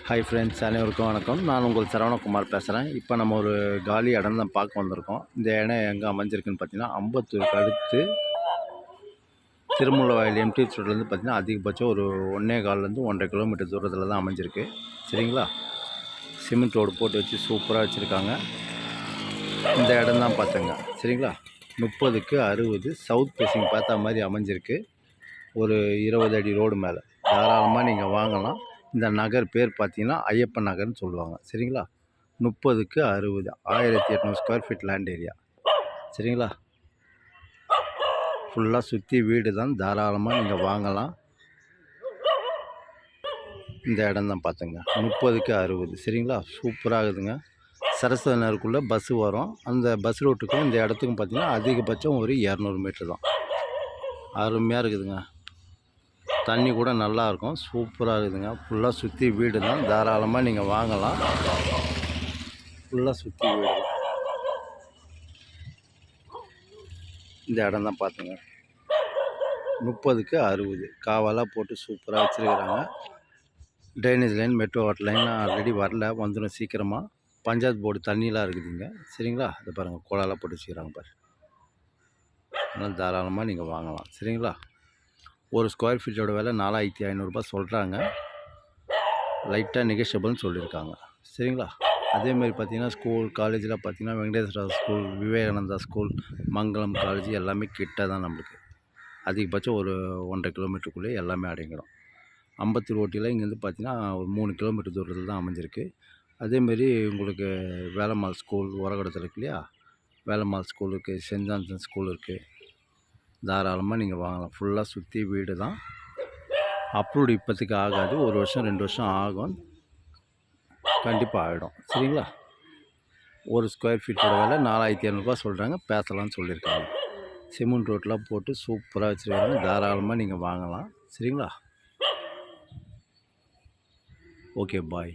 Hi friends, அனைவருக்கும் வணக்கம். நான் உங்கள் சரவணகுமார் பேசுகிறேன். இப்போ நம்ம ஒரு காலி இடம் தான் பார்க்க வந்திருக்கோம். இந்த இடம் எங்கே அமைஞ்சிருக்குன்னு பார்த்தீங்கன்னா, அம்பத்தூருக்கு அடுத்து திருமுல்லவாயில் எம்டிஎச் ரோட்லேருந்து பார்த்தீங்கன்னா அதிகபட்சம் ஒரு 1.25 1.5 கிலோமீட்டர் தூரத்தில் தான் அமைஞ்சிருக்கு. சரிங்களா? சிமெண்ட் ரோடு போட்டு வச்சு சூப்பராக வச்சுருக்காங்க. இந்த இடம் தான் பார்த்தேங்க. சரிங்களா? 30க்கு 60 சவுத் ஃபேஸிங் பார்த்தா மாதிரி அமைஞ்சிருக்கு. ஒரு 20 அடி ரோடு மேலே தாராளமாக நீங்கள் வாங்கலாம். இந்த நகர் பேர் பார்த்தீங்கன்னா ஐயப்பன் நகர்னு சொல்லுவாங்க. சரிங்களா? 30க்கு 60 1800 ஸ்கொயர் ஃபீட் லேண்ட் ஏரியா. சரிங்களா? ஃபுல்லாக சுற்றி வீடு தான், தாராளமாக நீங்கள் வாங்கலாம். இந்த இடம் தான் பார்த்துங்க. 30க்கு 60. சரிங்களா? சூப்பராகுதுங்க. சரஸ்வதி நகருக்குள்ளே பஸ்ஸு வரும். அந்த பஸ் ரூட்டுக்கும் இந்த இடத்துக்கும் பார்த்தீங்கன்னா அதிகபட்சம் ஒரு 200 மீட்டர் தான். அருமையாக இருக்குதுங்க. தண்ணி கூட நல்லாயிருக்கும். சூப்பராக இருக்குதுங்க. ஃபுல்லாக சுற்றி வீடு தான், தாராளமாக நீங்கள் வாங்கலாம். ஃபுல்லாக சுற்றி வீடு தான். இந்த இடம் தான் பார்த்துங்க. 30க்கு 60 காவலாக போட்டு சூப்பராக வச்சுருக்கிறாங்க. Drainage line, metro water line already வரல, வந்துடும் சீக்கிரமாக. பஞ்சாயத்து போர்டு தண்ணியெலாம் இருக்குதுங்க. சரிங்களா? அதை பாருங்கள், குழாலாம் போட்டு வச்சுக்கிறாங்க பாரு. அதனால் தாராளமாக நீங்கள் வாங்கலாம். சரிங்களா? ஒரு ஸ்கொயர் ஃபீட்டோட விலை 4500 சொல்கிறாங்க. லைட்டாக நெகோஷியபிள்னு சொல்லியிருக்காங்க. சரிங்களா? அதேமாதிரி பார்த்தீங்கன்னா ஸ்கூல் காலேஜில் பார்த்தீங்கன்னா வெங்கடேஸ்வரா ஸ்கூல், விவேகானந்தா ஸ்கூல், மங்களம் காலேஜ் எல்லாமே கிட்ட தான் நம்மளுக்கு. அதிகபட்சம் ஒரு 1.5 கிலோமீட்டருக்குள்ளே எல்லாமே அடங்கிடும். அம்பத்தூர் ஓட்டியில் இங்கேருந்து பார்த்தீங்கன்னா ஒரு 3 கிலோமீட்டர் தூரத்தில் தான் அமைஞ்சிருக்கு. அதேமாரி உங்களுக்கு வேலம்மாள் ஸ்கூல் உரகடத்தில் இருக்கு இல்லையா? வேலம்மாள் ஸ்கூல் இருக்குது, சென்ட் ஜான்சன் ஸ்கூல் இருக்குது. தாராளமாக நீங்கள் வாங்கலாம். ஃபுல்லாக சுற்றி வீடு தான். அப்ரூவ்டு இப்போதைக்கு ஆகாது. 1 வருஷம் 2 வருஷம் ஆகும். கண்டிப்பாக ஆகிடும். சரிங்களா? ஒரு ஸ்கொயர் ஃபீட்டோட விலை 4500 சொல்கிறாங்க. பேசலாம்னு சொல்லியிருக்காங்க. சிமெண்ட் ரோட்லாம் போட்டு சூப்பராக வச்சுருக்காங்க. தாராளமாக நீங்கள் வாங்கலாம். சரிங்களா? ஓகே, பாய்.